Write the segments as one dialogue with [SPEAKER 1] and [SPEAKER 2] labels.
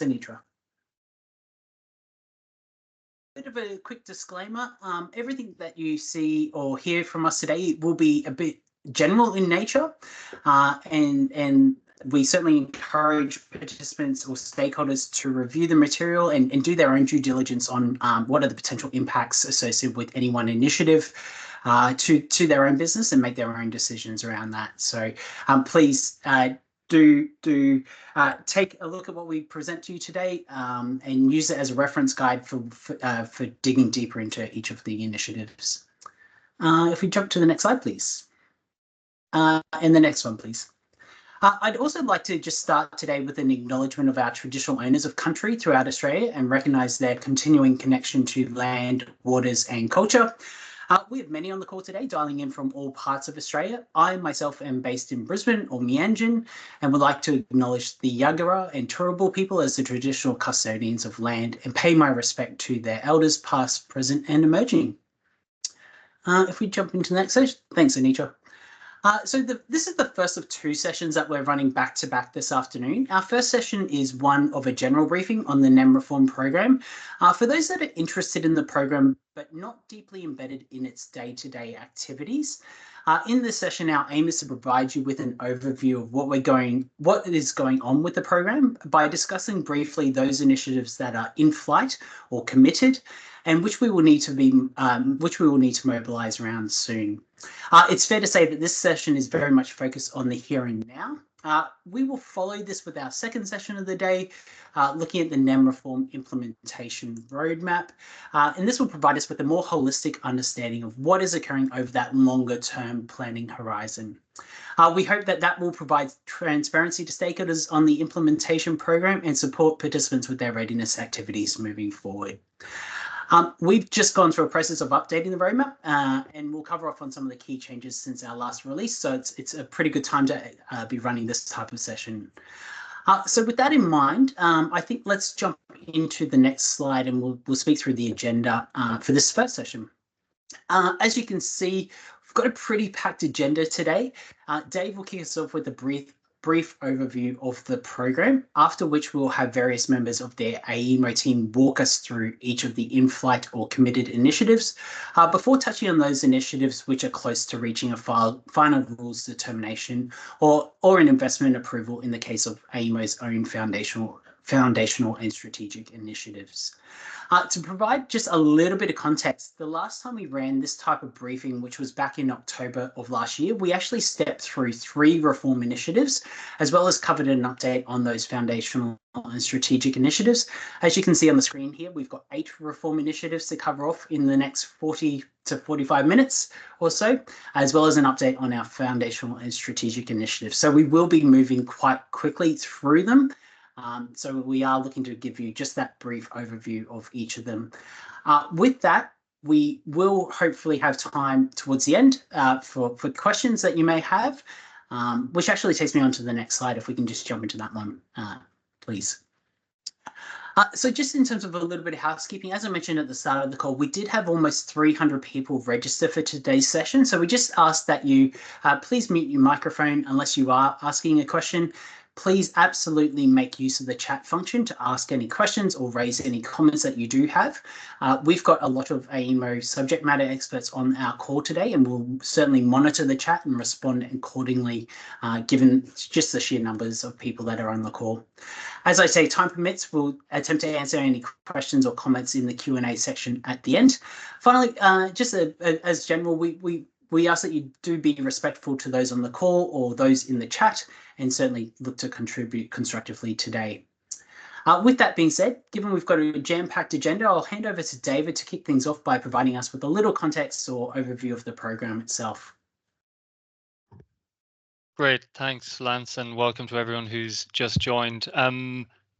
[SPEAKER 1] Anitra. Bit of a quick disclaimer. Everything that you see or hear from us today will be a bit general in nature, and we certainly encourage participants or stakeholders to review the material and do their own due diligence on what are the potential impacts associated with any one initiative to their own business and make their own decisions around that. So please do take a look at what we present to you today and use it as a reference guide for digging deeper into each of the initiatives. If we jump to the next slide, please. And the next one, please. I'd also like to just start today with an acknowledgement of our traditional owners of country throughout Australia and recognise their continuing connection to land, waters and culture. We have many on the call today dialing in from all parts of Australia. I myself am based in Brisbane or Meanjin and would like to acknowledge the Yagara and Turrbal people as the traditional custodians of land and pay my respect to their elders past, present and emerging. If we jump into the next session. Thanks, Anitra. So this is the first of two sessions that we're running back to back this afternoon. Our first session is one of a general briefing on the NEM reform program. For those that are interested in the program but not deeply embedded in its day-to-day activities, in this session, our aim is to provide you with an overview of what is going on with the program by discussing briefly those initiatives that are in flight or committed, and which we will need to mobilise around soon. It's fair to say that this session is very much focused on the here and now. We will follow this with our second session of the day, looking at the NEM reform implementation roadmap. And this will provide us with a more holistic understanding of what is occurring over that longer term planning horizon. We hope that that will provide transparency to stakeholders on the implementation program and support participants with their readiness activities moving forward. We've just gone through a process of updating the roadmap and we'll cover off on some of the key changes since our last release. So it's a pretty good time to be running this type of session. So with that in mind, I think let's jump into the next slide and we'll speak through the agenda for this first session. As you can see, we've got a pretty packed agenda today. Dave will kick us off with a brief overview of the program, after which we'll have various members of their AEMO team walk us through each of the in-flight or committed initiatives, before touching on those initiatives which are close to reaching a final rules determination or an investment approval in the case of AEMO's own foundational and strategic initiatives. To provide just a little bit of context, the last time we ran this type of briefing, which was back in October of last year, we actually stepped through 3 reform initiatives, as well as covered an update on those foundational and strategic initiatives. As you can see on the screen here, we've got 8 reform initiatives to cover off in the next 40 to 45 minutes or so, as well as an update on our foundational and strategic initiatives. So we will be moving quite quickly through them. So we are looking to give you just that brief overview of each of them. With that, we will hopefully have time towards the end for questions that you may have, which actually takes me on to the next slide. If we can just jump into that one, please. So just in terms of a little bit of housekeeping, as I mentioned at the start of the call, we did have almost 300 people register for today's session. So we just ask that you please mute your microphone unless you are asking a question. Please absolutely make use of the chat function to ask any questions or raise any comments that you do have. We've got a lot of AEMO subject matter experts on our call today, and we'll certainly monitor the chat and respond accordingly, given just the sheer numbers of people that are on the call. As I say, time permits, we'll attempt to answer any questions or comments in the Q&A section at the end. Finally, just as general, we ask that you do be respectful to those on the call or those in the chat, and certainly look to contribute constructively today. With that being said, given we've got a jam-packed agenda, I'll hand over to David to kick things off by providing us with a little context or overview of the program itself.
[SPEAKER 2] Great, thanks Lance, and welcome to everyone who's just joined.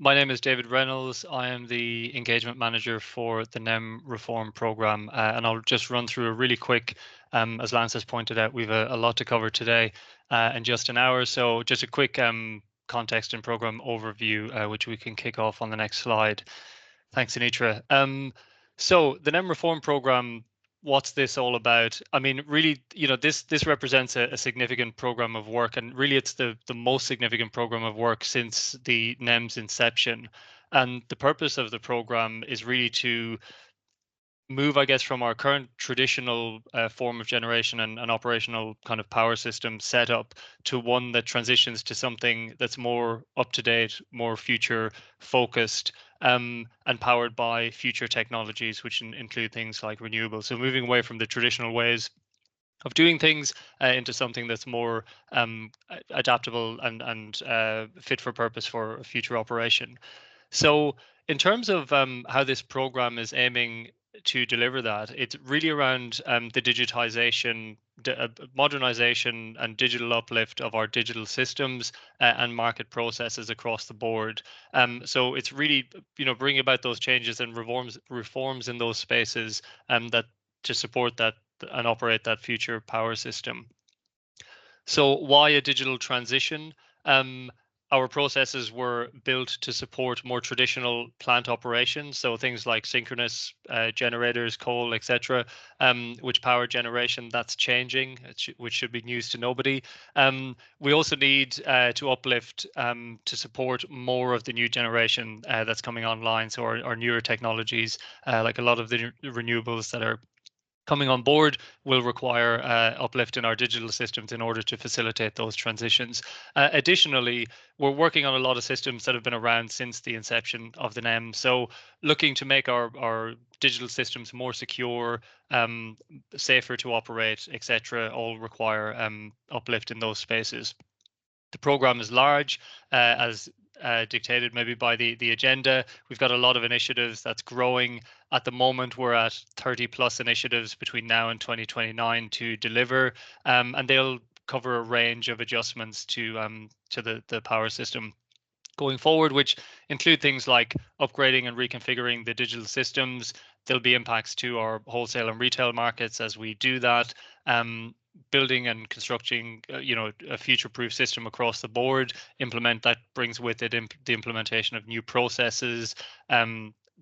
[SPEAKER 2] My name is David Reynolds. I am the engagement manager for the NEM reform program, and I'll just run through a really quick, as Lance has pointed out, we've a lot to cover today in just an hour. So just a quick context and program overview, which we can kick off on the next slide. Thanks, Anitra. So the NEM reform program, what's this all about? I mean, really, this represents a significant program of work, and really it's the most significant program of work since the NEM's inception. And the purpose of the program is really to move, I guess, from our current traditional form of generation and operational kind of power system setup to one that transitions to something that's more up to date, more future focused, and powered by future technologies, which include things like renewables. So moving away from the traditional ways of doing things into something that's more adaptable and fit for purpose for future operation. So, in terms of how this program is aiming to deliver that, it's really around the digitization, modernization, and digital uplift of our digital systems and market processes across the board. So it's really, bringing about those changes and reforms in those spaces that to support that and operate that future power system. So why a digital transition? Um, our processes were built to support more traditional plant operations, so things like synchronous generators, coal, etc., which power generation that's changing, which should be news to nobody. We also need to uplift to support more of the new generation that's coming online, so our newer technologies, like a lot of the renewables that are coming on board will require uplift in our digital systems in order to facilitate those transitions. Additionally, we're working on a lot of systems that have been around since the inception of the NEM. So looking to make our digital systems more secure, safer to operate, etc., all require uplift in those spaces. The program is large, as dictated maybe by the agenda. We've got a lot of initiatives that's growing. At the moment, we're at 30 plus initiatives between now and 2029 to deliver, and they'll cover a range of adjustments to the power system going forward, which include things like upgrading and reconfiguring the digital systems. There'll be impacts to our wholesale and retail markets as we do that. Building and constructing, a future-proof system across the board. Implement that brings with it the implementation of new processes,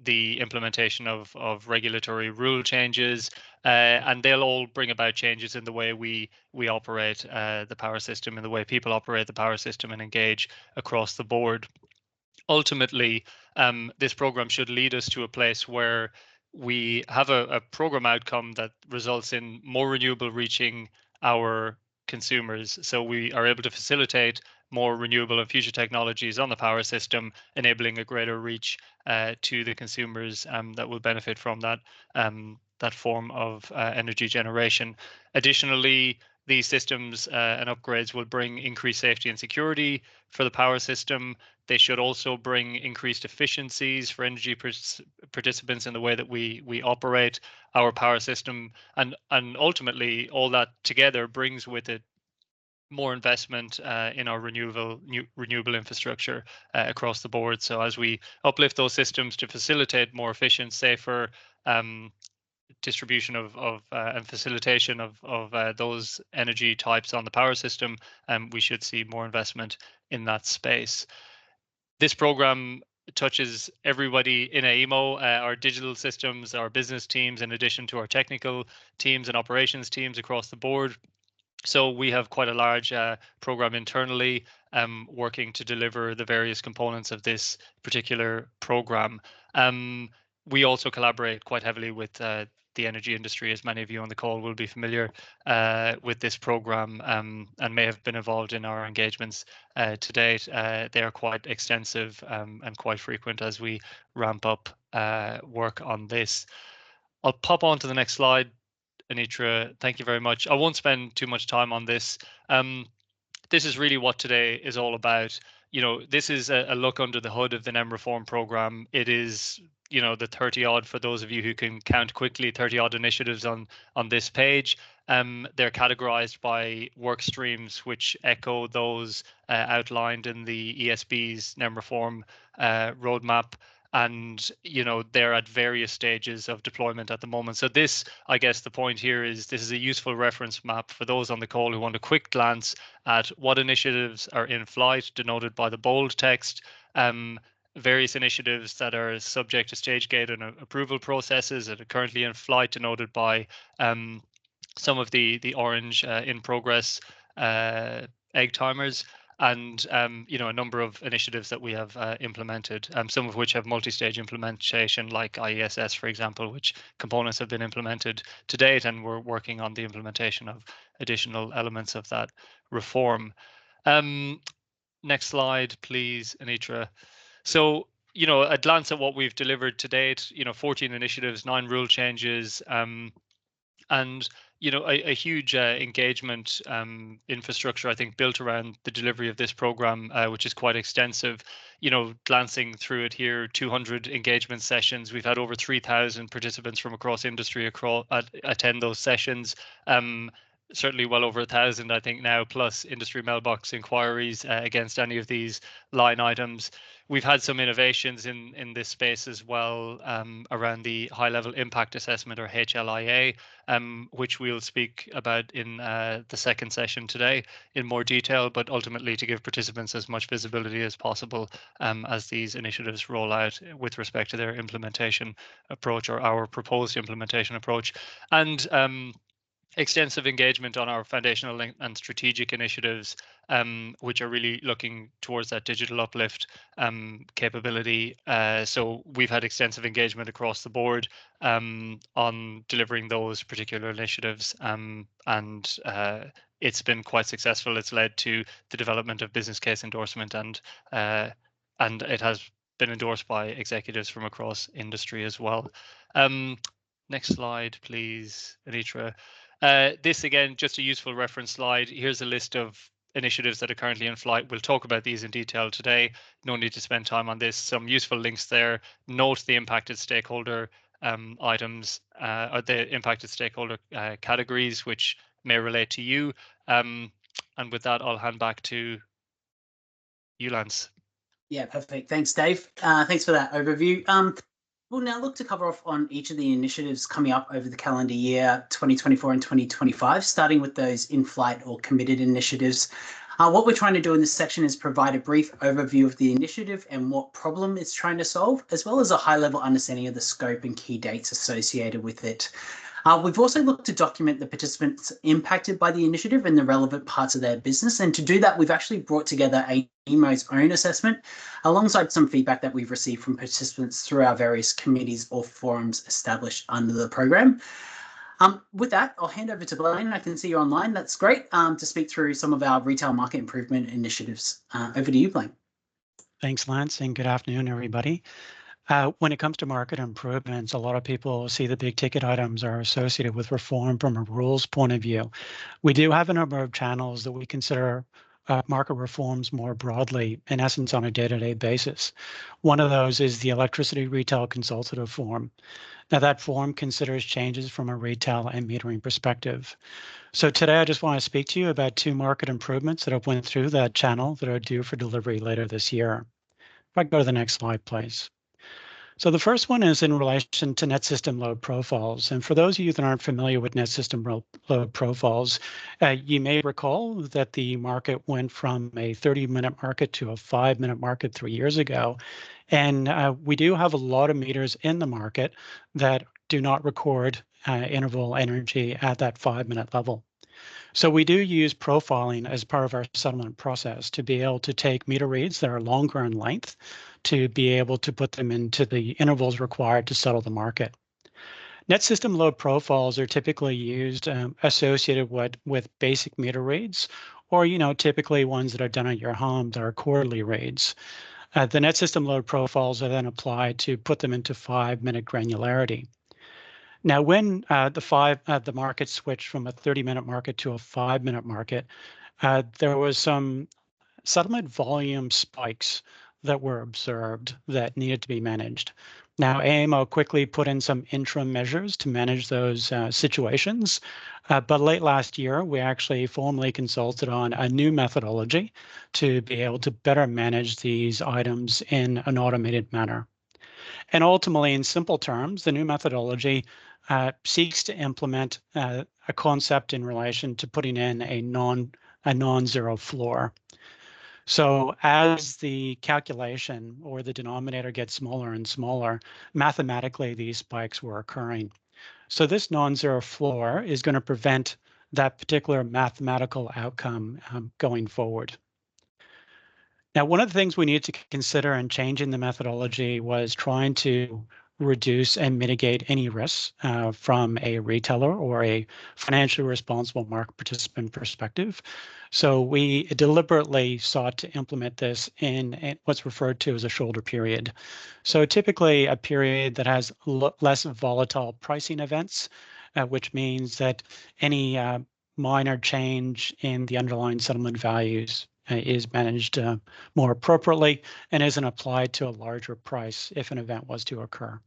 [SPEAKER 2] the implementation of regulatory rule changes, and they'll all bring about changes in the way we operate the power system, and the way people operate the power system and engage across the board. Ultimately, this program should lead us to a place where we have a program outcome that results in more renewable reaching our consumers. So we are able to facilitate more renewable and future technologies on the power system, enabling a greater reach to the consumers that will benefit from that form of energy generation. Additionally, these systems and upgrades will bring increased safety and security for the power system. They should also bring increased efficiencies for energy participants in the way that we operate our power system, and ultimately all that together brings with it more investment in our renewable infrastructure across the board. So as we uplift those systems to facilitate more efficient, safer distribution of and facilitation of those energy types on the power system, we should see more investment in that space. This program touches everybody in AEMO, our digital systems, our business teams, in addition to our technical teams and operations teams across the board. So we have quite a large program internally working to deliver the various components of this particular program. We also collaborate quite heavily with the energy industry, as many of you on the call will be familiar with this program and may have been involved in our engagements to date. They are quite extensive and quite frequent as we ramp up work on this. I'll pop on to the next slide. Anitra, thank you very much. I won't spend too much time on this. This is really what today is all about. This is a look under the hood of the NEM reform program. It is, the 30 odd, for those of you who can count quickly, 30 odd initiatives on this page. They're categorized by work streams which echo those outlined in the ESB's NEM reform roadmap. And they're at various stages of deployment at the moment. So this, I guess the point here is, this is a useful reference map for those on the call who want a quick glance at what initiatives are in flight, denoted by the bold text, various initiatives that are subject to stage gate and approval processes that are currently in flight, denoted by some of the orange in progress egg timers. and a number of initiatives that we have implemented, some of which have multi-stage implementation, like IESS, for example, which components have been implemented to date, and we're working on the implementation of additional elements of that reform. Next slide, please, Anitra. So, a glance at what we've delivered to date, 14 initiatives, 9 rule changes, and a huge engagement infrastructure, I think, built around the delivery of this program, which is quite extensive. Glancing through it here, 200 engagement sessions. We've had over 3,000 participants from across industry attend those sessions. Certainly well over 1,000, I think now, plus industry mailbox inquiries against any of these line items. We've had some innovations in this space as well, around the high level impact assessment, or HLIA, which we'll speak about in the second session today in more detail, but ultimately to give participants as much visibility as possible as these initiatives roll out with respect to their implementation approach, or our proposed implementation approach. And extensive engagement on our foundational and strategic initiatives, which are really looking towards that digital uplift capability. So we've had extensive engagement across the board on delivering those particular initiatives, and it's been quite successful. It's led to the development of business case endorsement, and it has been endorsed by executives from across industry as well. Next slide, please, Anitra. This, again, just a useful reference slide. Here's a list of initiatives that are currently in flight. We'll talk about these in detail today. No need to spend time on this. Some useful links there. Note the impacted stakeholder items, or the impacted stakeholder categories, which may relate to you. And with that, I'll hand back to you, Lance.
[SPEAKER 1] Yeah, perfect. Thanks, Dave. Thanks for that overview. We'll now look to cover off on each of the initiatives coming up over the calendar year 2024 and 2025, starting with those in-flight or committed initiatives. What we're trying to do in this section is provide a brief overview of the initiative and what problem it's trying to solve, as well as a high-level understanding of the scope and key dates associated with it. We've also looked to document the participants impacted by the initiative and the relevant parts of their business. And to do that, we've actually brought together AEMO's own assessment alongside some feedback that we've received from participants through our various committees or forums established under the program. With that, I'll hand over to Blaine. I can see you online. That's great, to speak through some of our retail market improvement initiatives. Over to you, Blaine.
[SPEAKER 3] Thanks, Lance, and good afternoon, everybody. When it comes to market improvements, a lot of people see the big ticket items are associated with reform from a rules point of view. We do have a number of channels that we consider market reforms more broadly, in essence, on a day-to-day basis. One of those is the electricity retail consultative form. Now, that form considers changes from a retail and metering perspective. So today, I just want to speak to you about 2 market improvements that have went through that channel that are due for delivery later this year. If I go to the next slide, please. So the first one is in relation to net system load profiles. And for those of you that aren't familiar with net system load profiles, you may recall that the market went from a 30-minute market to a 5-minute market 3 years ago. And we do have a lot of meters in the market that do not record interval energy at that 5-minute level. So we do use profiling as part of our settlement process to be able to take meter reads that are longer in length to be able to put them into the intervals required to settle the market. Net system load profiles are typically used associated with basic meter reads, or typically ones that are done at your home that are quarterly reads. The net system load profiles are then applied to put them into 5-minute granularity. Now, when the market switched from a 30-minute market to a 5-minute market, there was some settlement volume spikes that were observed that needed to be managed. Now, AEMO quickly put in some interim measures to manage those situations, but late last year, we actually formally consulted on a new methodology to be able to better manage these items in an automated manner. And ultimately, in simple terms, the new methodology seeks to implement a concept in relation to putting in a non-zero floor. So as the calculation or the denominator gets smaller and smaller, mathematically, these spikes were occurring. So this non-zero floor is going to prevent that particular mathematical outcome going forward. Now, one of the things we need to consider in changing the methodology was trying to reduce and mitigate any risks from a retailer or a financially responsible market participant perspective. So we deliberately sought to implement this in what's referred to as a shoulder period. So typically a period that has less volatile pricing events, which means that any minor change in the underlying settlement values is managed more appropriately and isn't applied to a larger price if an event was to occur.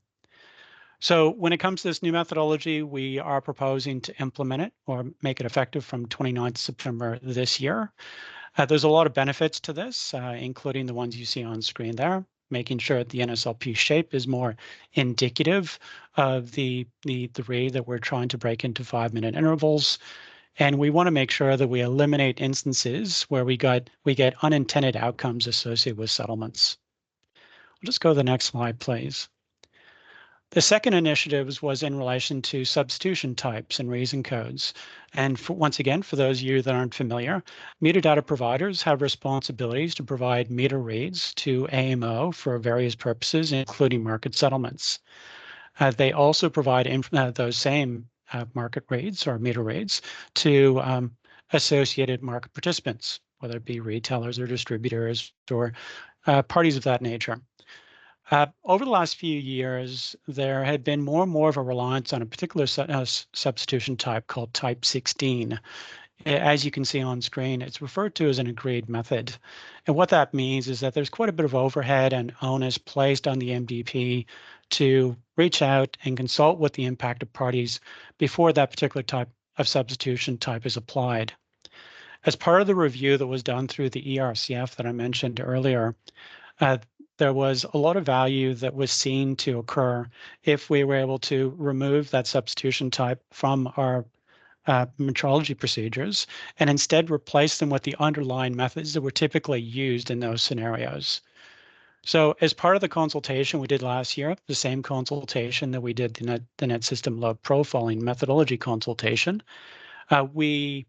[SPEAKER 3] So when it comes to this new methodology, we are proposing to implement it or make it effective from 29th September this year. There's a lot of benefits to this, including the ones you see on screen there, making sure that the NSLP shape is more indicative of the read that we're trying to break into 5-minute intervals. And we want to make sure that we eliminate instances where we get unintended outcomes associated with settlements. We'll just go to the next slide, please. The second initiative was in relation to substitution types and reason codes. And once again, for those of you that aren't familiar, metadata providers have responsibilities to provide meter reads to AMO for various purposes, including market settlements. They also provide those same market rates or meter rates to associated market participants, whether it be retailers or distributors or parties of that nature. Over the last few years, there had been more and more of a reliance on a particular substitution type called type 16. As you can see on screen, it's referred to as an agreed method. And what that means is that there's quite a bit of overhead and onus placed on the MDP to reach out and consult with the impacted parties before that particular type of substitution type is applied. As part of the review that was done through the ERCF that I mentioned earlier, there was a lot of value that was seen to occur if we were able to remove that substitution type from our metrology procedures and instead replace them with the underlying methods that were typically used in those scenarios. So as part of the consultation we did last year, the same consultation that we did the net system load profiling methodology consultation, we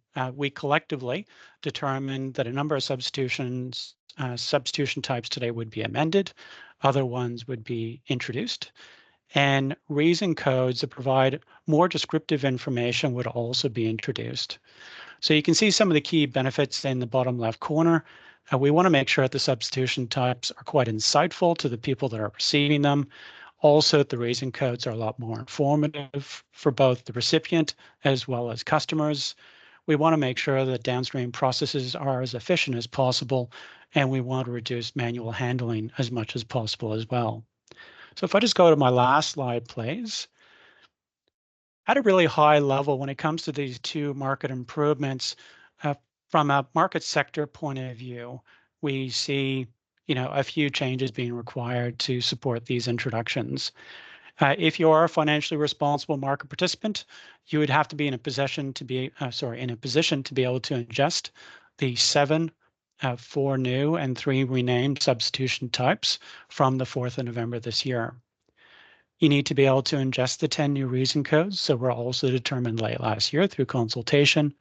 [SPEAKER 3] collectively determined that a number of substitution types today would be amended, other ones would be introduced, and reason codes that provide more descriptive information would also be introduced. So you can see some of the key benefits in the bottom left corner. We want to make sure that the substitution types are quite insightful to the people that are receiving them. Also, the reason codes are a lot more informative for both the recipient as well as customers. We want to make sure that downstream processes are as efficient as possible, and we want to reduce manual handling as much as possible as well. So if I just go to my last slide, please. At a really high level, when it comes to these two market improvements, from a market sector point of view, we see a few changes being required to support these introductions. If you are a financially responsible market participant, you would have to be in a position to be able to ingest the 7 4 new and 3 renamed substitution types from the 4th of November this year. You need to be able to ingest the 10 new reason codes, so were also determined late last year through consultation.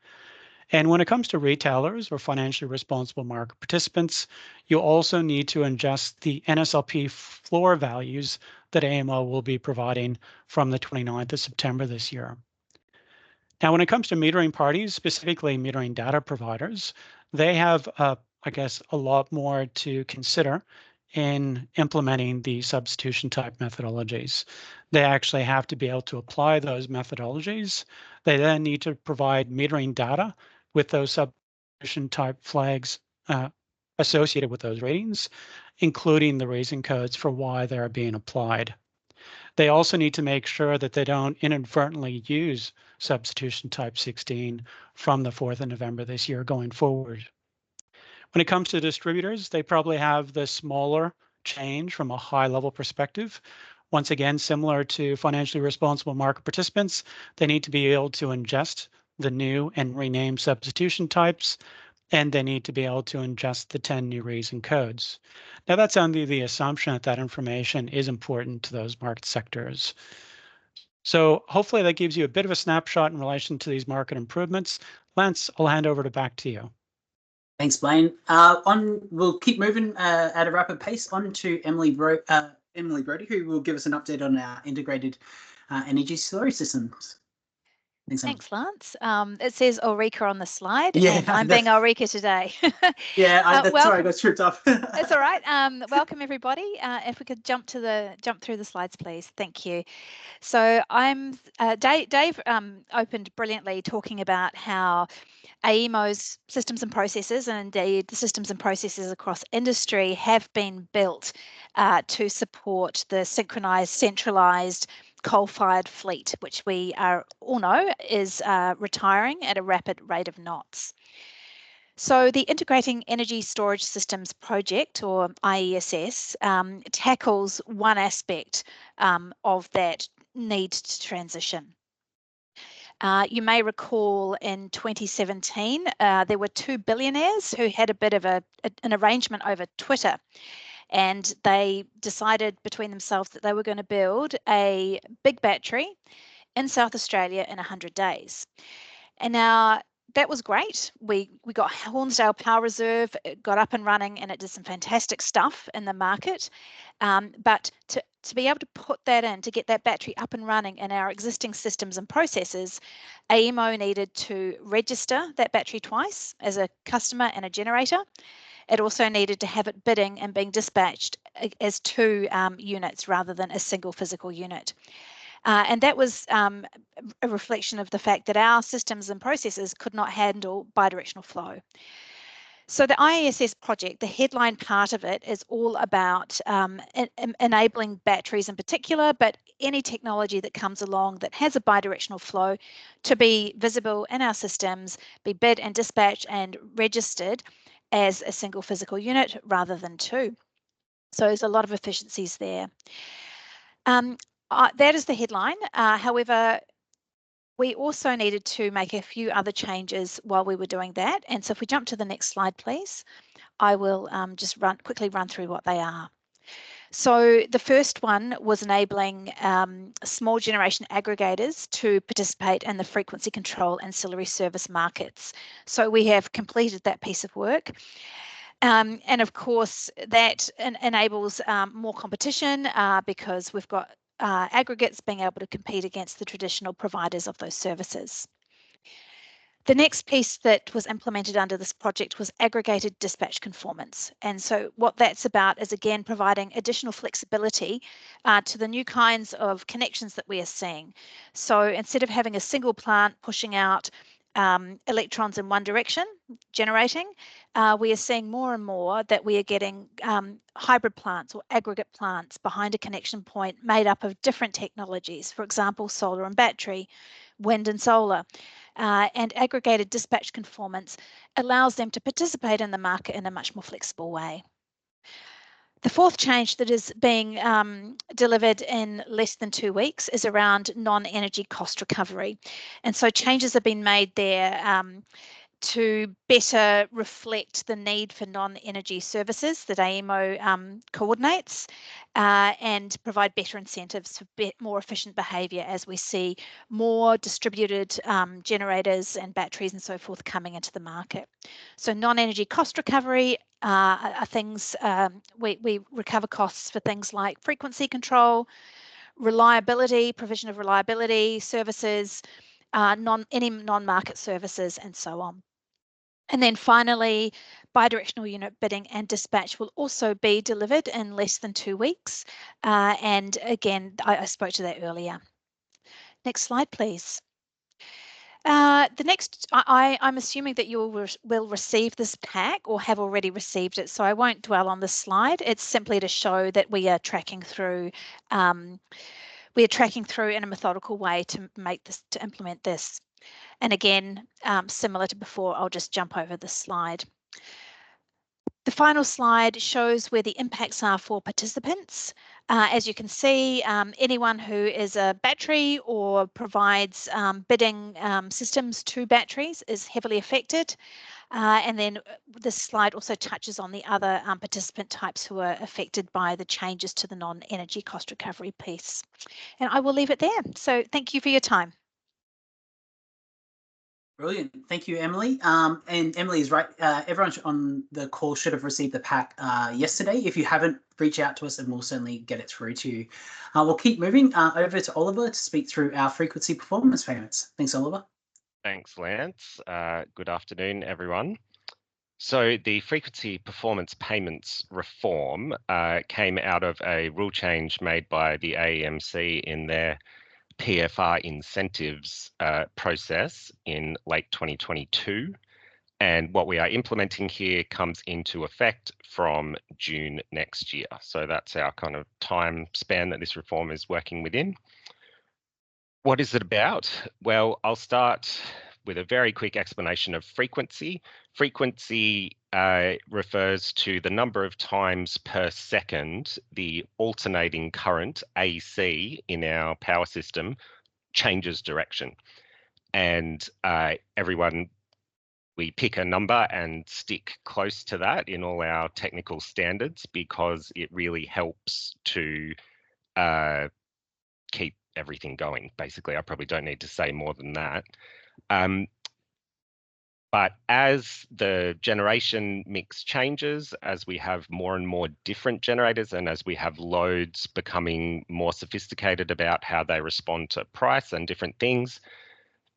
[SPEAKER 3] And when it comes to retailers or financially responsible market participants, you also need to ingest the NSLP floor values that AMO will be providing from the 29th of September this year. Now, when it comes to metering parties, specifically metering data providers, they have, I guess, a lot more to consider in implementing the substitution type methodologies. They actually have to be able to apply those methodologies. They then need to provide metering data with those substitution type flags associated with those ratings, including the reason codes for why they're being applied. They also need to make sure that they don't inadvertently use substitution type 16 from the 4th of November this year going forward. When it comes to distributors, they probably have the smaller change from a high level perspective. Once again, similar to financially responsible market participants, they need to be able to ingest the new and renamed substitution types, and they need to be able to ingest the 10 new reason codes. Now that's under the assumption that that information is important to those market sectors. So hopefully that gives you a bit of a snapshot in relation to these market improvements. Lance, I'll hand over back to you.
[SPEAKER 1] Thanks, Blaine. We'll keep moving at a rapid pace on to Emily Brody, who will give us an update on our integrated energy storage systems.
[SPEAKER 4] Thanks, Lance. It says Ulrika on the slide,
[SPEAKER 1] Yeah,
[SPEAKER 4] and I'm being Ulrika today.
[SPEAKER 1] Yeah, sorry, I got tripped up.
[SPEAKER 4] It's all right. Welcome everybody. If we could jump through the slides, please. Thank you. So I'm Dave opened brilliantly talking about how AEMO's systems and processes, and indeed the systems and processes across industry, have been built to support the synchronized, centralized coal-fired fleet, which we all know is retiring at a rapid rate of knots. So the Integrating Energy Storage Systems Project, or IESS, tackles one aspect of that need to transition. You may recall in 2017, there were two billionaires who had a bit of an arrangement over Twitter, and they decided between themselves that they were going to build a big battery in South Australia in 100 days. And now that was great. We got Hornsdale Power Reserve, it got up and running, and it did some fantastic stuff in the market. But to be able to put that in, to get that battery up and running in our existing systems and processes, AEMO needed to register that battery twice as a customer and a generator. It also needed to have it bidding and being dispatched as two units rather than a single physical unit. And that was a reflection of the fact that our systems and processes could not handle bidirectional flow. So the IESS project, the headline part of it, is all about enabling batteries in particular, but any technology that comes along that has a bidirectional flow to be visible in our systems, be bid and dispatched and registered as a single physical unit rather than two. So there's a lot of efficiencies there. That is the headline. However, we also needed to make a few other changes while we were doing that. And so if we jump to the next slide, please, I will just quickly run through what they are. So the first one was enabling small generation aggregators to participate in the frequency control ancillary service markets. So we have completed that piece of work. And of course, that enables more competition because we've got aggregates being able to compete against the traditional providers of those services. The next piece that was implemented under this project was aggregated dispatch conformance. And so what that's about is, again, providing additional flexibility to the new kinds of connections that we are seeing. So instead of having a single plant pushing out electrons in one direction, generating, we are seeing more and more that we are getting hybrid plants or aggregate plants behind a connection point made up of different technologies, for example, solar and battery, wind and solar. And aggregated dispatch conformance allows them to participate in the market in a much more flexible way. The fourth change that is being delivered in less than 2 weeks is around non-energy cost recovery. And so changes have been made there to better reflect the need for non-energy services that AEMO coordinates and provide better incentives for more efficient behaviour as we see more distributed generators and batteries and so forth coming into the market. So non-energy cost recovery are things, we recover costs for things like frequency control, reliability, provision of reliability services, any non-market services and so on. And then finally, bidirectional unit bidding and dispatch will also be delivered in less than 2 weeks. And again, I spoke to that earlier. Next slide, please. The next, I'm assuming that you will receive this pack or have already received it, so I won't dwell on this slide. It's simply to show that we are tracking through in a methodical way to implement this. And again, similar to before, I'll just jump over this slide. The final slide shows where the impacts are for participants. As you can see, anyone who is a battery or provides bidding systems to batteries is heavily affected. And then this slide also touches on the other participant types who are affected by the changes to the non-energy cost recovery piece. And I will leave it there. So thank you for your time.
[SPEAKER 1] Brilliant. Thank you, Emily. And Emily is right. Everyone on the call should have received the pack yesterday. If you haven't, reach out to us and we'll certainly get it through to you. We'll keep moving over to Oliver to speak through our frequency performance payments. Thanks, Oliver.
[SPEAKER 5] Thanks, Lance. Good afternoon, everyone. So the frequency performance payments reform came out of a rule change made by the AEMC in their PFR incentives process in late 2022. And what we are implementing here comes into effect from June next year. So that's our kind of time span that this reform is working within. What is it about? Well, I'll start with a very quick explanation of frequency. Frequency refers to the number of times per second the alternating current, AC, in our power system changes direction. And we pick a number and stick close to that in all our technical standards because it really helps to keep everything going. Basically, I probably don't need to say more than that. But as the generation mix changes, as we have more and more different generators, and as we have loads becoming more sophisticated about how they respond to price and different things,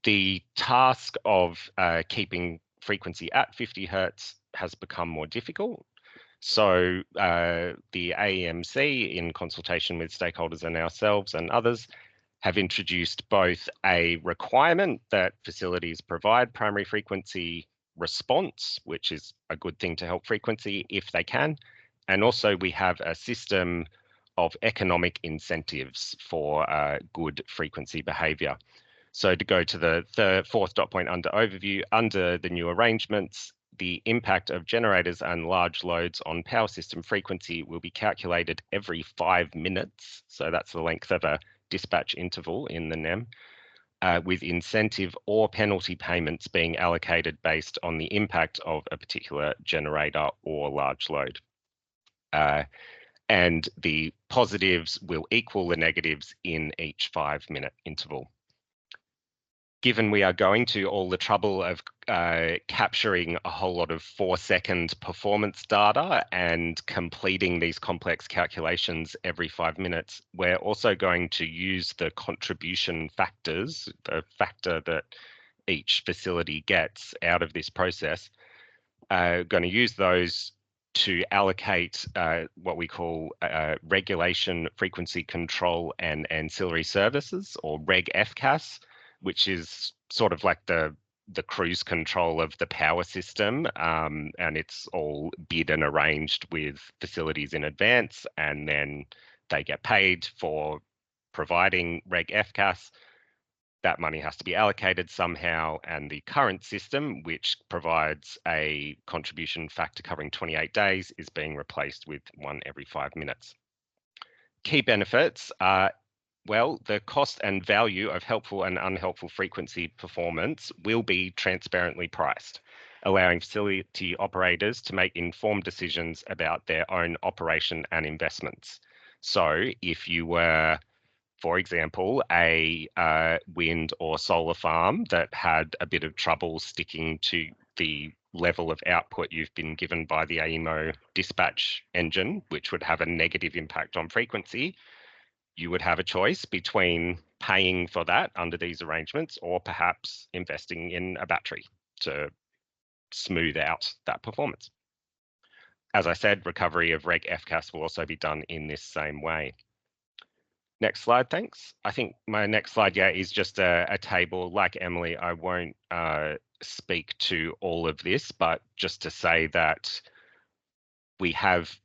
[SPEAKER 5] the task of keeping frequency at 50 hertz has become more difficult. So the AEMC, in consultation with stakeholders and ourselves and others, have introduced both a requirement that facilities provide primary frequency response, which is a good thing to help frequency if they can. And also we have a system of economic incentives for good frequency behavior. So to go to the fourth dot point under overview, under the new arrangements, the impact of generators and large loads on power system frequency will be calculated every 5 minutes. So that's the length of a dispatch interval in the NEM, with incentive or penalty payments being allocated based on the impact of a particular generator or large load. And the positives will equal the negatives in each 5-minute interval. Given we are going to all the trouble of capturing a whole lot of 4-second performance data and completing these complex calculations every 5 minutes, we're also going to use the contribution factors, the factor that each facility gets out of this process, going to use those to allocate what we call regulation, frequency control and ancillary services, or Reg FCAS, which is sort of like the cruise control of the power system, and it's all bid and arranged with facilities in advance, and then they get paid for providing Reg FCAS. That money has to be allocated somehow, and the current system, which provides a contribution factor covering 28 days, is being replaced with one every 5 minutes. Key benefits are, well, the cost and value of helpful and unhelpful frequency performance will be transparently priced, allowing facility operators to make informed decisions about their own operation and investments. So if you were, for example, a wind or solar farm that had a bit of trouble sticking to the level of output you've been given by the AEMO dispatch engine, which would have a negative impact on frequency, you would have a choice between paying for that under these arrangements or perhaps investing in a battery to smooth out that performance. As I said, recovery of Reg FCAS will also be done in this same way. Next slide, thanks. I think my next slide, is just a table. Like Emily, I won't speak to all of this, but just to say that we have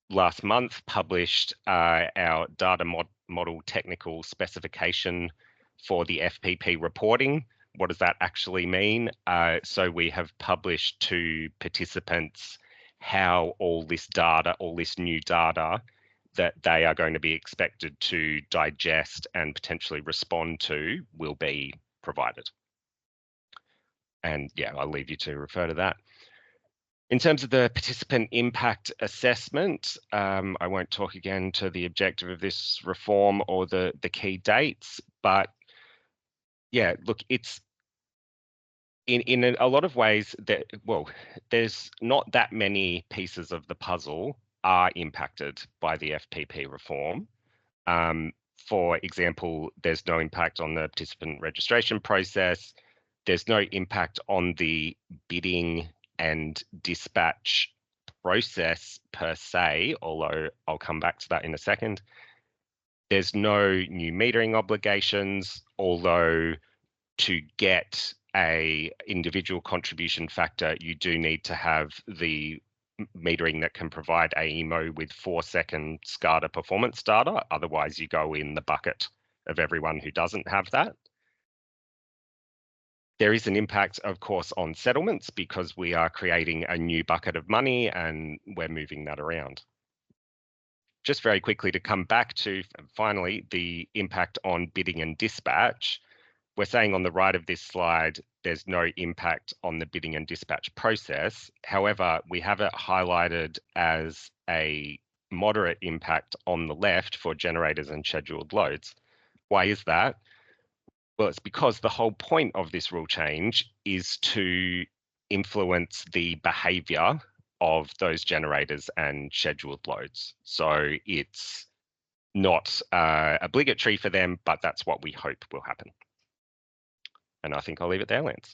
[SPEAKER 5] last month published our data model technical specification for the FPP reporting. What does that actually mean? So we have published to participants how all this data, all this new data that they are going to be expected to digest and potentially respond to will be provided. And I'll leave you to refer to that. In terms of the participant impact assessment, I won't talk again to the objective of this reform or the key dates, but look, it's in a lot of ways, there's not that many pieces of the puzzle are impacted by the FPP reform. For example, there's no impact on the participant registration process. There's no impact on the bidding and dispatch process per se, although I'll come back to that in a second. There's no new metering obligations, although to get a individual contribution factor, you do need to have the metering that can provide AEMO with 4-second SCADA performance data. Otherwise, you go in the bucket of everyone who doesn't have that. There is an impact, of course, on settlements because we are creating a new bucket of money and we're moving that around. Just very quickly to come back to, finally, the impact on bidding and dispatch. We're saying on the right of this slide, there's no impact on the bidding and dispatch process. However, we have it highlighted as a moderate impact on the left for generators and scheduled loads. Why is that? Well, it's because the whole point of this rule change is to influence the behavior of those generators and scheduled loads. So it's not obligatory for them, but that's what we hope will happen. And I think I'll leave it there, Lance.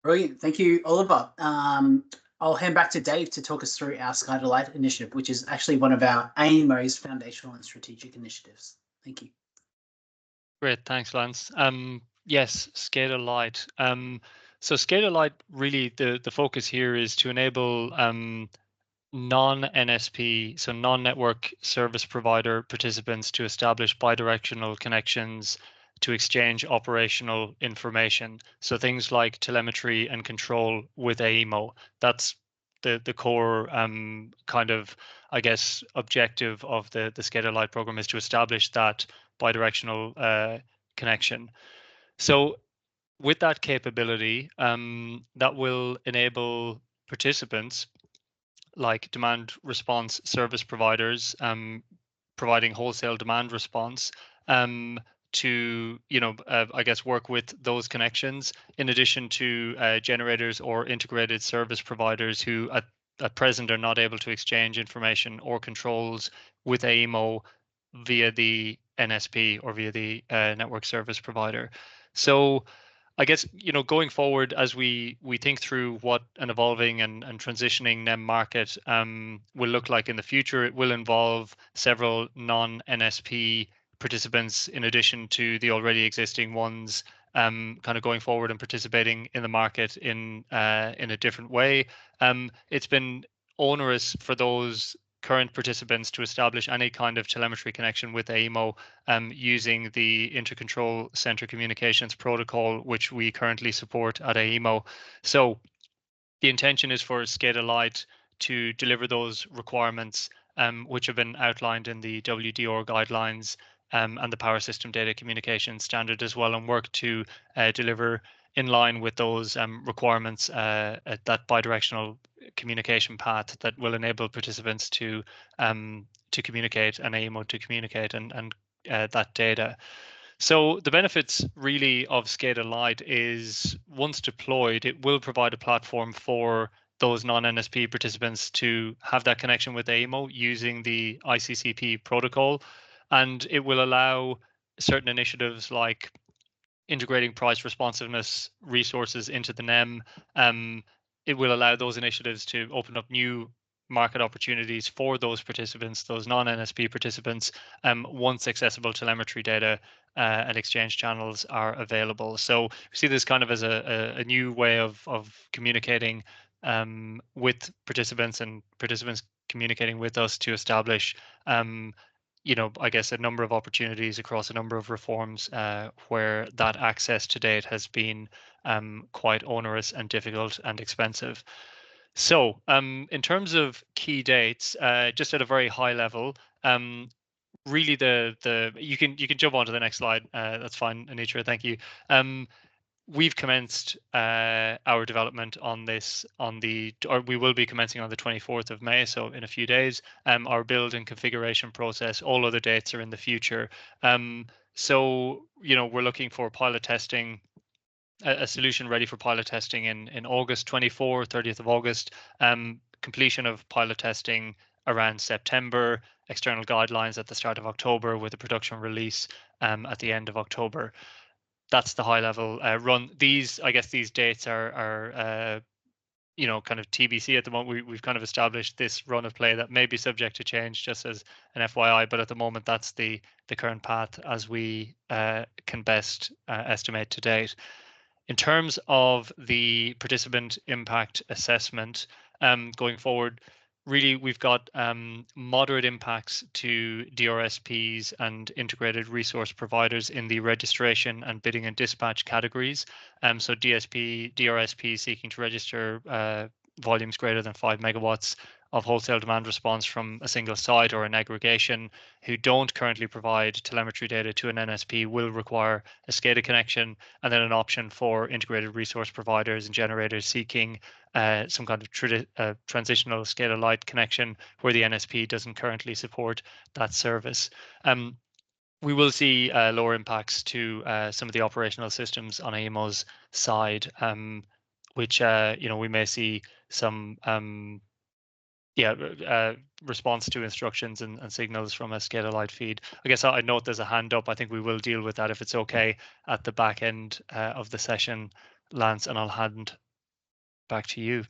[SPEAKER 1] Brilliant. Thank you, Oliver. I'll hand back to Dave to talk us through our Sky to Light initiative, which is actually one of our AEMO's foundational and strategic initiatives. Thank you.
[SPEAKER 2] Great, thanks, Lance. Yes, SCADA Lite. So SCADA Lite, really the focus here is to enable non-NSP, so non-network service provider participants to establish bidirectional connections to exchange operational information. So things like telemetry and control with AEMO. That's the core kind of, I guess, objective of the SCADA Lite program, is to establish that bidirectional connection. So with that capability, that will enable participants like demand response service providers providing wholesale demand response to, I guess, work with those connections, in addition to generators or integrated service providers who at present are not able to exchange information or controls with AEMO via the NSP or via the network service provider. So I guess, going forward, as we think through what an evolving and transitioning NEM market will look like in the future, it will involve several non-NSP participants in addition to the already existing ones, kind of going forward and participating in the market in a different way. It's been onerous for those current participants to establish any kind of telemetry connection with AEMO using the Intercontrol Center Communications Protocol, which we currently support at AEMO. So the intention is for SCADA Lite to deliver those requirements, which have been outlined in the WDR guidelines and the Power System Data Communication Standard as well, and work to deliver in line with those requirements at that bidirectional communication path that will enable participants to communicate and AEMO to communicate and that data. So the benefits really of SCADA Lite is, once deployed, it will provide a platform for those non-NSP participants to have that connection with AEMO using the ICCP protocol, and it will allow certain initiatives like integrating price responsiveness resources into the NEM. It will allow those initiatives to open up new market opportunities for those participants, those non-NSP participants, once accessible telemetry data and exchange channels are available. So we see this kind of as a new way of communicating with participants, and participants communicating with us to establish I guess a number of opportunities across a number of reforms where that access to date has been quite onerous and difficult and expensive. So in terms of key dates, just at a very high level, really you can jump on to the next slide. That's fine, Anitra, thank you. We've commenced our development on this or we will be commencing on the 24th of May, so in a few days. Our build and configuration process, all other dates are in the future. So, we're looking for pilot testing a solution ready for pilot testing in August 24, 30th of August, completion of pilot testing around September, external guidelines at the start of October with a production release at the end of October. That's the high level run. I guess these dates are kind of TBC at the moment. We've kind of established this run of play that may be subject to change, just as an FYI, but at the moment that's the current path as we can best estimate to date. In terms of the participant impact assessment going forward, really we've got moderate impacts to DRSPs and integrated resource providers in the registration and bidding and dispatch categories. So DRSP seeking to register volumes greater than 5 megawatts of wholesale demand response from a single site or an aggregation who don't currently provide telemetry data to an NSP will require a SCADA connection, and then an option for integrated resource providers and generators seeking some kind of transitional SCADA light connection where the NSP doesn't currently support that service. We will see lower impacts to some of the operational systems on AEMO's side, which we may see some response to instructions and signals from a SCADA light feed. I guess I note there's a hand up. I think we will deal with that if it's okay at the back end of the session, Lance, and I'll hand back to you.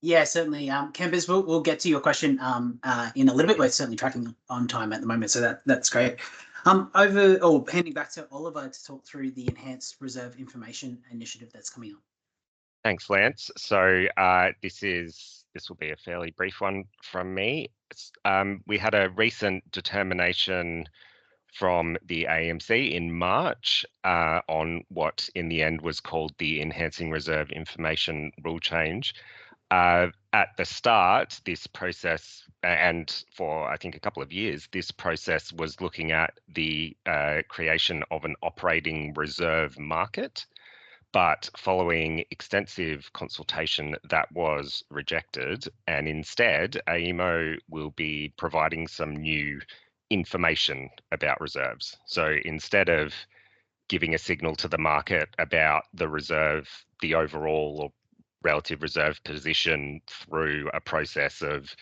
[SPEAKER 1] Yeah, certainly. Campers, we'll get to your question in a little bit. We're certainly tracking on time at the moment, so that's great. Handing back to Oliver to talk through the Enhanced Reserve Information Initiative that's coming up.
[SPEAKER 5] Thanks, Lance. So this will be a fairly brief one from me. We had a recent determination from the AMC in March on what in the end was called the Enhancing Reserve Information Rule Change. At the start, this process, and for I think a couple of years, this process was looking at the creation of an operating reserve market. But following extensive consultation, that was rejected. And instead, AEMO will be providing some new information about reserves. So instead of giving a signal to the market about the reserve, the overall or relative reserve position through a process of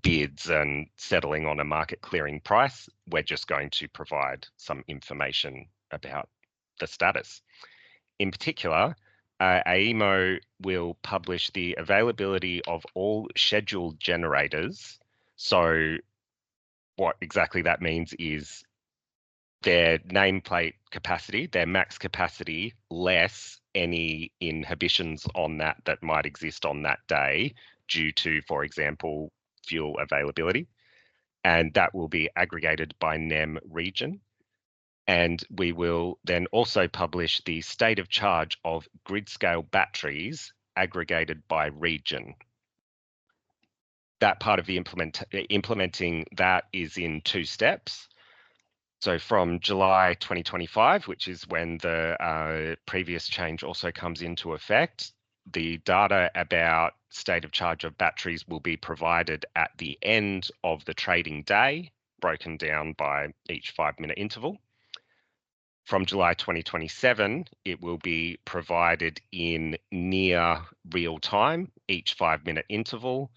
[SPEAKER 5] bids and settling on a market clearing price, we're just going to provide some information about the status. In particular, AEMO will publish the availability of all scheduled generators. So what exactly that means is their nameplate capacity, their max capacity, less any inhibitions on that might exist on that day due to, for example, fuel availability. And that will be aggregated by NEM region. And we will then also publish the state of charge of grid scale batteries aggregated by region. That part of the implementing that is in 2 steps. So from July 2025, which is when the previous change also comes into effect, the data about state of charge of batteries will be provided at the end of the trading day, broken down by each 5-minute interval. From July 2027, it will be provided in near real time, each 5-minute interval,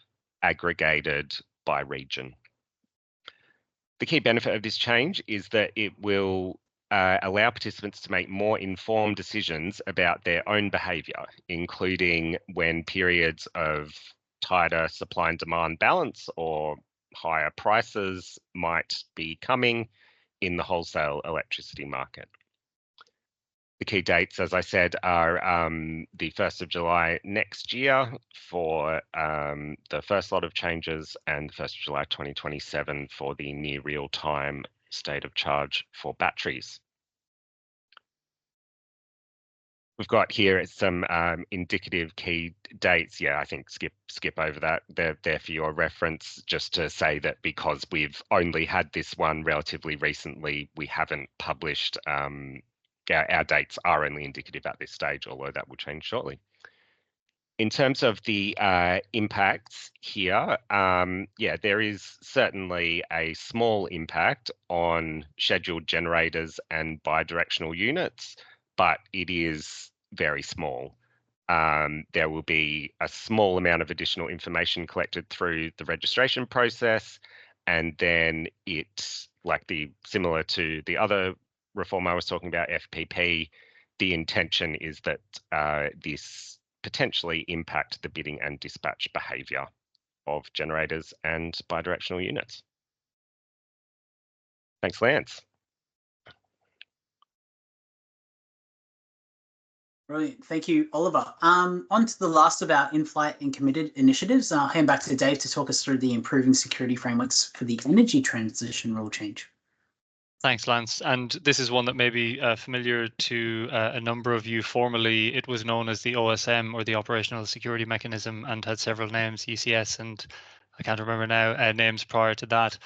[SPEAKER 5] aggregated by region. The key benefit of this change is that it will allow participants to make more informed decisions about their own behaviour, including when periods of tighter supply and demand balance or higher prices might be coming in the wholesale electricity market. The key dates, as I said, are the 1st of July next year for the first lot of changes and the 1st of July 2027 for the near real-time state of charge for batteries. We've got here some indicative key dates. Yeah, I think skip over that. They're there for your reference, just to say that because we've only had this one relatively recently, we haven't published our dates are only indicative at this stage, although that will change shortly. In terms of the impacts here, yeah, there is certainly a small impact on scheduled generators and bidirectional units, but it is very small. There will be a small amount of additional information collected through the registration process, and then it's similar to the other reform I was talking about, FPP. The intention is that this potentially impact the bidding and dispatch behaviour of generators and bidirectional units. Thanks, Lance.
[SPEAKER 1] Brilliant. Thank you, Oliver. On to the last of our in-flight and committed initiatives. I'll hand back to Dave to talk us through the improving security frameworks for the energy transition rule change.
[SPEAKER 2] Thanks, Lance. And this is one that may be familiar to a number of you. Formerly, it was known as the OSM, or the Operational Security Mechanism, and had several names, ECS, and I can't remember now, names prior to that.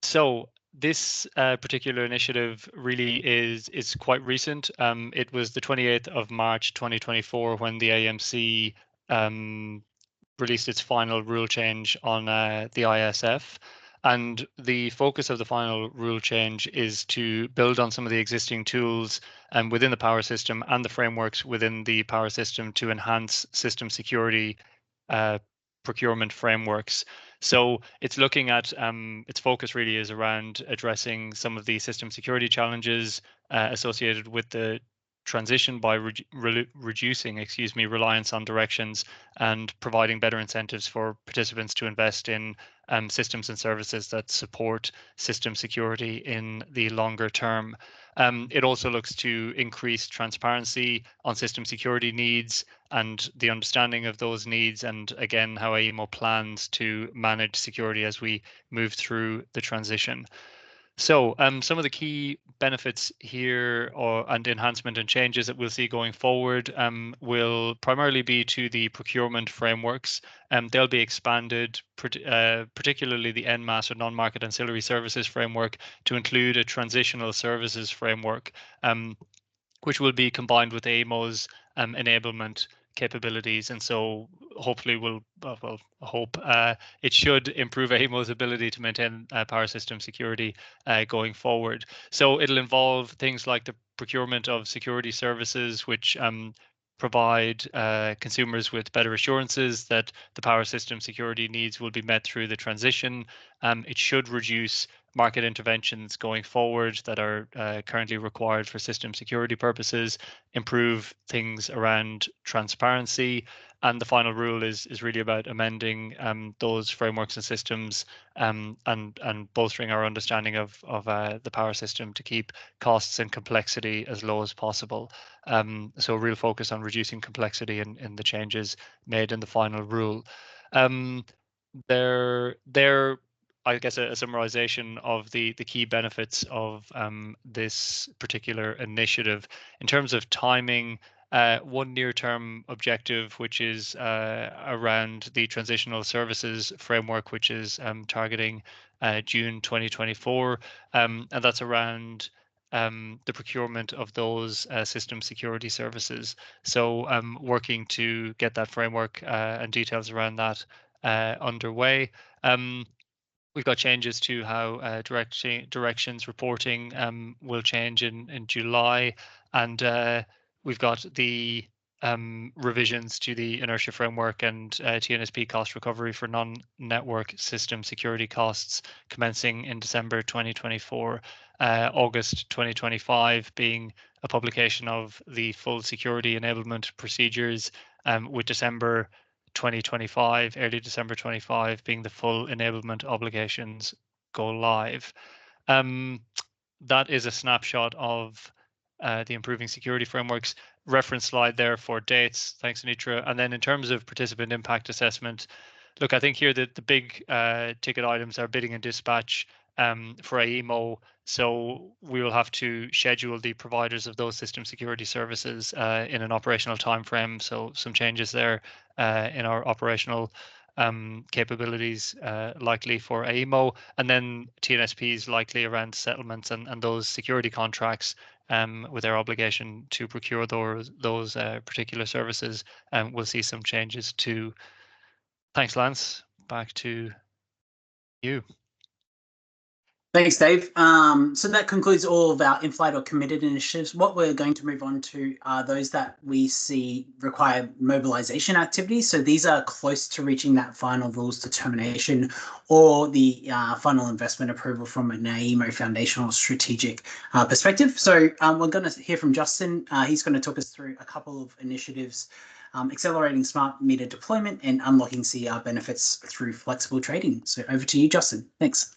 [SPEAKER 2] So this particular initiative really is quite recent. It was the 28th of March 2024 when the AMC released its final rule change on the ISF. And the focus of the final rule change is to build on some of the existing tools within the power system and the frameworks within the power system to enhance system security procurement frameworks. So it's looking at its focus really is around addressing some of the system security challenges associated with the transition by reducing, reliance on directions and providing better incentives for participants to invest in systems and services that support system security in the longer term. It also looks to increase transparency on system security needs and the understanding of those needs, and again, how AEMO plans to manage security as we move through the transition. So some of the key benefits here and enhancement and changes that we'll see going forward will primarily be to the procurement frameworks. They'll be expanded, particularly the NMAS, or non-market ancillary services framework, to include a transitional services framework, which will be combined with AEMO's enablement capabilities. And so hopefully it should improve AEMO's ability to maintain power system security going forward. So it'll involve things like the procurement of security services, which provide consumers with better assurances that the power system security needs will be met through the transition. It should reduce market interventions going forward that are currently required for system security purposes, improve things around transparency, and the final rule is really about amending those frameworks and systems and bolstering our understanding of the power system to keep costs and complexity as low as possible. So a real focus on reducing complexity in the changes made in the final rule. I guess a summarization of the key benefits of this particular initiative. In terms of timing, one near-term objective, which is around the transitional services framework, which is targeting June 2024, and that's around the procurement of those system security services. So working to get that framework and details around that underway. We've got changes to how directions reporting will change in July, and we've got the revisions to the inertia framework and TNSP cost recovery for non-network system security costs commencing in December 2024, August 2025 being a publication of the full security enablement procedures, with December 2025, early December 25 being the full enablement obligations go live. That is a snapshot of the improving security frameworks. Reference slide there for dates. Thanks, Anitra. And then in terms of participant impact assessment, look, I think here that the big ticket items are bidding and dispatch for AEMO. So we will have to schedule the providers of those system security services in an operational time frame. So some changes there in our operational capabilities likely for AEMO, and then TNSPs likely around settlements and those security contracts with their obligation to procure those particular services, we'll see some changes too. Thanks, Lance. Back to you.
[SPEAKER 1] Thanks, Dave. So that concludes all of our in-flight or committed initiatives. What we're going to move on to are those that we see require mobilization activities. So these are close to reaching that final rules determination or the final investment approval from a NEM or foundational strategic perspective. So we're going to hear from Justin. He's going to talk us through a couple of initiatives, accelerating smart meter deployment and unlocking CR benefits through flexible trading. So over to you, Justin. Thanks.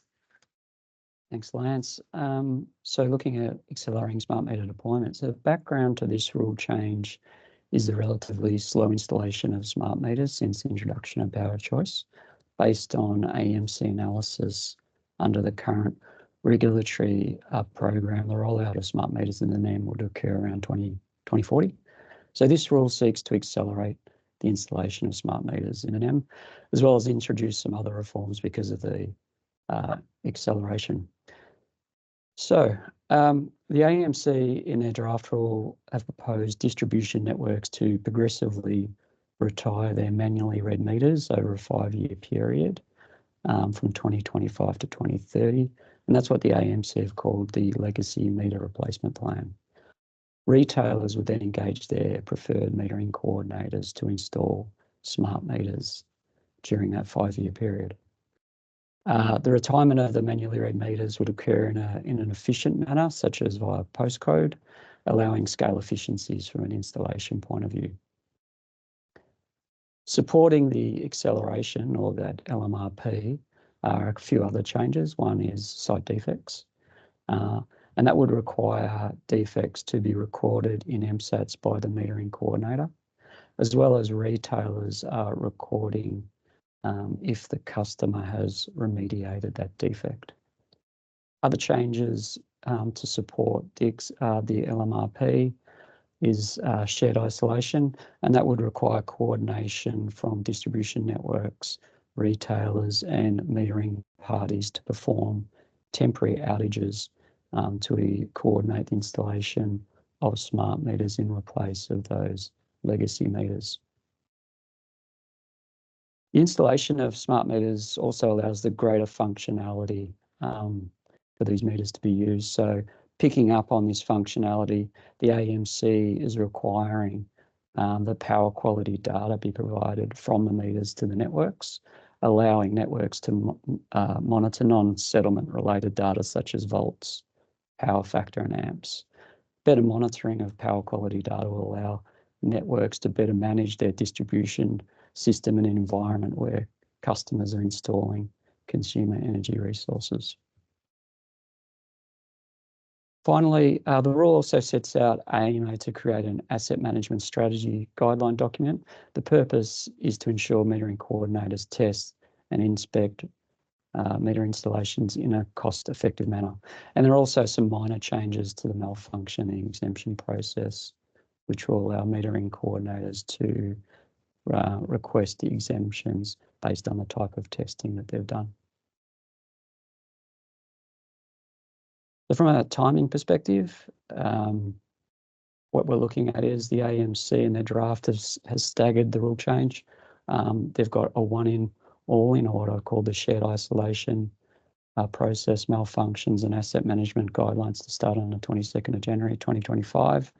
[SPEAKER 6] Thanks, Lance. So looking at accelerating smart meter deployment, so background to this rule change is the relatively slow installation of smart meters since the introduction of power choice. Based on AEMC analysis under the current regulatory program, the rollout of smart meters in the NEM would occur around 2040. So this rule seeks to accelerate the installation of smart meters in the NEM, as well as introduce some other reforms because of the acceleration. So the AEMC in their draft rule have proposed distribution networks to progressively retire their manually read meters over a 5-year period from 2025 to 2030. And that's what the AEMC have called the legacy meter replacement plan. Retailers would then engage their preferred metering coordinators to install smart meters during that 5-year period. The retirement of the manually read meters would occur in an efficient manner, such as via postcode, allowing scale efficiencies from an installation point of view. Supporting the acceleration or that LMRP are a few other changes. One is site defects, and that would require defects to be recorded in MSATs by the metering coordinator, as well as retailers recording if the customer has remediated that defect. Other changes to support the LMRP is shared isolation, and that would require coordination from distribution networks, retailers and metering parties to perform temporary outages to coordinate the installation of smart meters in place of those legacy meters. The installation of smart meters also allows the greater functionality for these meters to be used. So picking up on this functionality, the AEMC is requiring the power quality data be provided from the meters to the networks, allowing networks to monitor non-settlement related data such as volts, power factor and amps. Better monitoring of power quality data will allow networks to better manage their distribution system in an environment where customers are installing consumer energy resources. Finally, the rule also sets out AEMO to create an asset management strategy guideline document. The purpose is to ensure metering coordinators test and inspect meter installations in a cost-effective manner. And there are also some minor changes to the malfunctioning exemption process, which will allow metering coordinators to request the exemptions based on the type of testing that they've done. So from a timing perspective, what we're looking at is the AEMC in their draft has staggered the rule change. They've got a one-in, all-in order called the shared isolation process malfunctions and asset management guidelines to start on the 22nd of January 2025.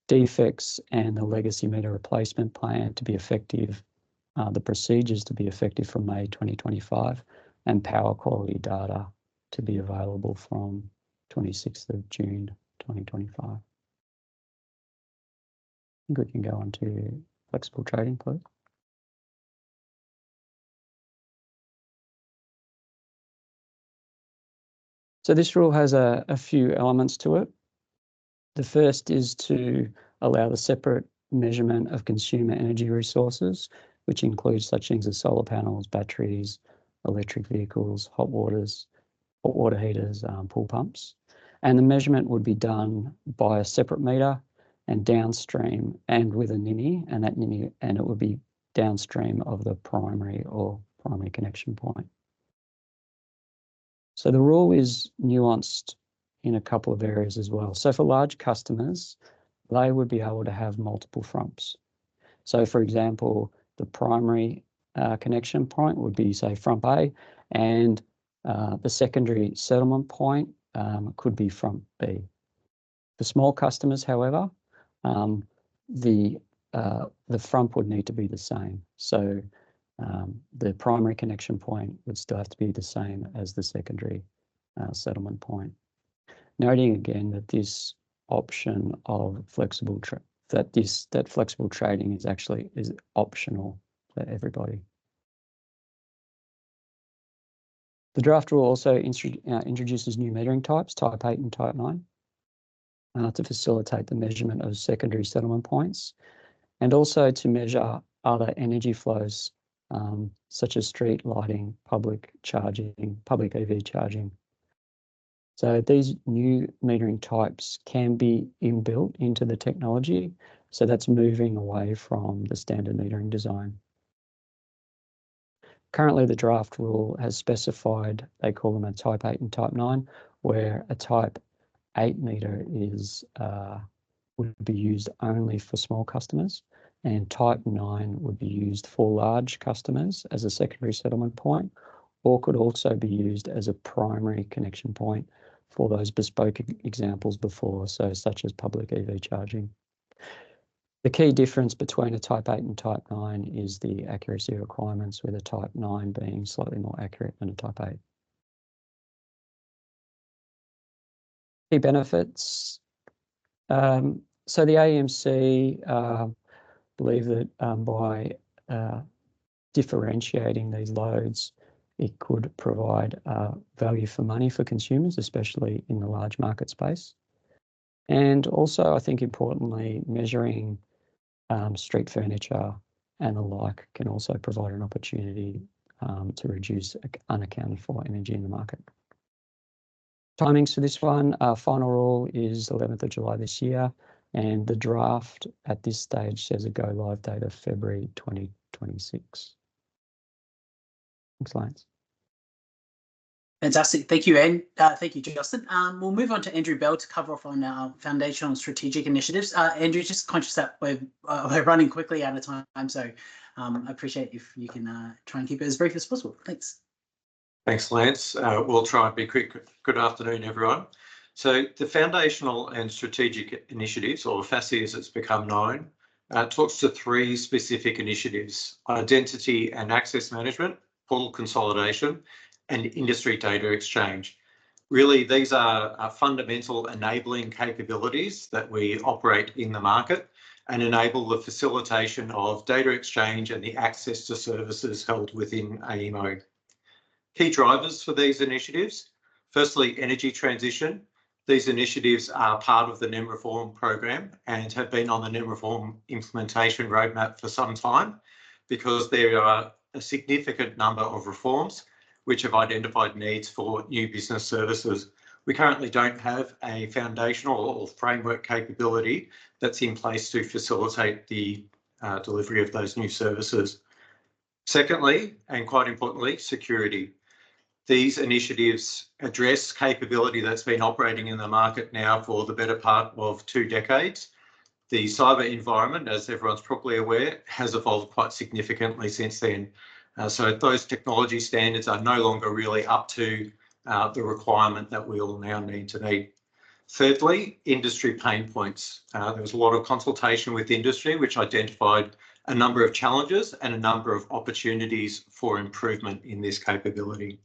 [SPEAKER 6] Defects and the legacy meter replacement plan to be effective, the procedures to be effective from May 2025, and power quality data to be available from 26th of June 2025. I think we can go on to flexible trading, please. So this rule has a few elements to it. The first is to allow the separate measurement of consumer energy resources, which includes such things as solar panels, batteries, electric vehicles, hot water heaters, pool pumps. And the measurement would be done by a separate meter and downstream and with a NIMI, and that NIMI, and it would be downstream of the primary connection point. So the rule is nuanced in a couple of areas as well. So for large customers, they would be able to have multiple frumps. So for example, the primary connection point would be, say, frump A, and the secondary settlement point could be frump B. For small customers, however, the frump would need to be the same. So the primary connection point would still have to be the same as the secondary settlement point. Noting again that this option of flexible flexible trading is optional for everybody. The draft rule also introduces new metering types, type 8 and type 9, to facilitate the measurement of secondary settlement points, and also to measure other energy flows, such as street lighting, public EV charging. So these new metering types can be inbuilt into the technology, so that's moving away from the standard metering design. Currently, the draft rule has specified, they call them a type 8 and type 9, where a type 8 meter would be used only for small customers, and type 9 would be used for large customers as a secondary settlement point, or could also be used as a primary connection point for those bespoke examples before, so such as public EV charging. The key difference between a type 8 and type 9 is the accuracy requirements, with a type 9 being slightly more accurate than a type 8. Key benefits. So the AEMC believe that by differentiating these loads, it could provide value for money for consumers, especially in the large market space. And also, I think importantly, measuring street furniture and the like can also provide an opportunity to reduce unaccounted for energy in the market. Timings for this one, final rule is 11th of July this year, and the draft at this stage says a go live date of February 2026. Thanks, Lance.
[SPEAKER 1] Fantastic. Thank you, Ed. Thank you, Justin. We'll move on to Andrew Bell to cover off on our foundational and strategic initiatives. Andrew, just conscious that we're running quickly out of time, so I appreciate if you can try and keep it as brief as possible. Thanks.
[SPEAKER 7] Thanks, Lance. We'll try and be quick. Good afternoon, everyone. So the foundational and strategic initiatives, or FASI as it's become known, talks to three specific initiatives: identity and access management, portal consolidation, and industry data exchange. Really, these are fundamental enabling capabilities that we operate in the market and enable the facilitation of data exchange and the access to services held within AEMO. Key drivers for these initiatives: firstly, energy transition. These initiatives are part of the NEM reform program and have been on the NEM reform implementation roadmap for some time, because there are a significant number of reforms which have identified needs for new business services. We currently don't have a foundational or framework capability that's in place to facilitate the delivery of those new services. Secondly, and quite importantly, security. These initiatives address capability that's been operating in the market now for the better part of 2 decades. The cyber environment, as everyone's probably aware, has evolved quite significantly since then. So those technology standards are no longer really up to the requirement that we all now need to meet. Thirdly, industry pain points. There was a lot of consultation with industry, which identified a number of challenges and a number of opportunities for improvement in this capability.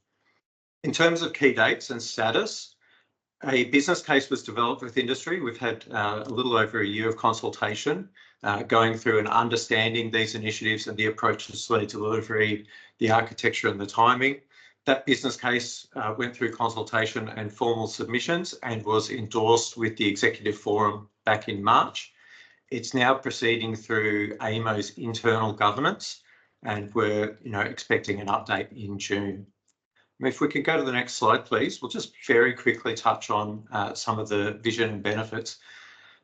[SPEAKER 7] In terms of key dates and status, a business case was developed with industry. We've had a little over a year of consultation, going through and understanding these initiatives and the approaches to their delivery, the architecture and the timing. That business case went through consultation and formal submissions and was endorsed with the Executive Forum back in March. It's now proceeding through AEMO's internal governance, and we're expecting an update in June. If we could go to the next slide, please. We'll just very quickly touch on some of the vision and benefits.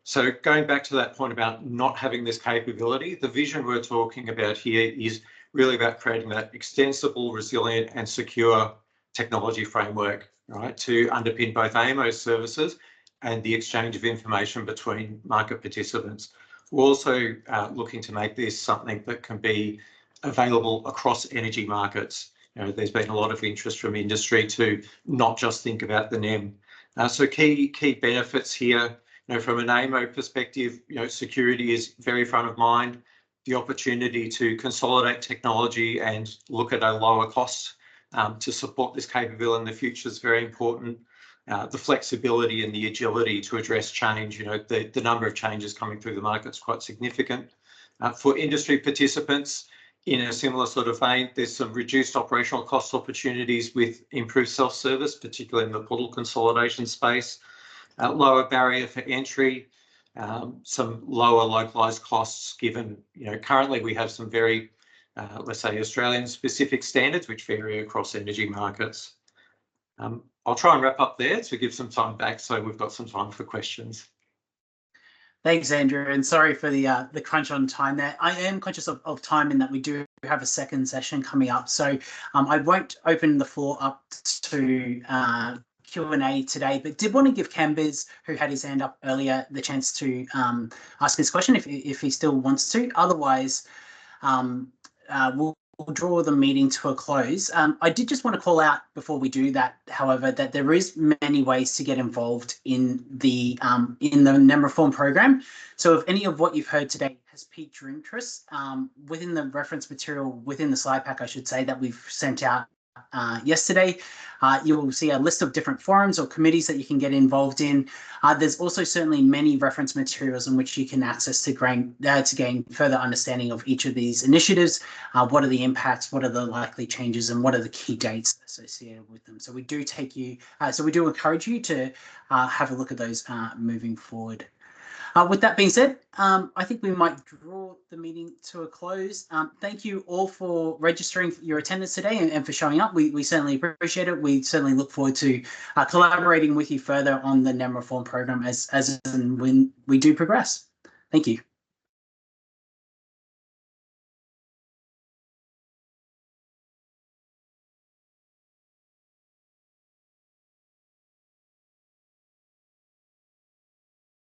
[SPEAKER 7] So going back to that point about not having this capability, the vision we're talking about here is really about creating that extensible, resilient and secure technology framework right, to underpin both AMO services and the exchange of information between market participants. We're also looking to make this something that can be available across energy markets. There's been a lot of interest from industry to not just think about the NEM. So key benefits here, from an AMO perspective, security is very front of mind. The opportunity to consolidate technology and look at a lower cost to support this capability in the future is very important. The flexibility and the agility to address change, the number of changes coming through the market is quite significant. For industry participants, in a similar sort of vein, there's some reduced operational cost opportunities with improved self-service, particularly in the portal consolidation space, lower barrier for entry, some lower localized costs given, currently we have some very, let's say, Australian specific standards which vary across energy markets. I'll try and wrap up there to give some time back so we've got some time for questions.
[SPEAKER 1] Thanks, Andrew, and sorry for the crunch on time there. I am conscious of time in that we do have a second session coming up, so I won't open the floor up to Q&A today, but did want to give Cambiz, who had his hand up earlier, the chance to ask his question if he still wants to. Otherwise, we'll draw the meeting to a close. I did just want to call out before we do that, however, that there is many ways to get involved in the NEM reform program. So if any of what you've heard today has piqued your interest, within the reference material, within the slide pack, I should say, that we've sent out yesterday, you will see a list of different forums or committees that you can get involved in. There's also certainly many reference materials in which you can access to gain further understanding of each of these initiatives. What are the impacts? What are the likely changes? And what are the key dates associated with them? So we do encourage you to have a look at those moving forward. With that being said, I think we might draw the meeting to a close. Thank you all for registering your attendance today and for showing up. We certainly appreciate it. We certainly look forward to collaborating with you further on the NEM reform program as and when we do progress. Thank you.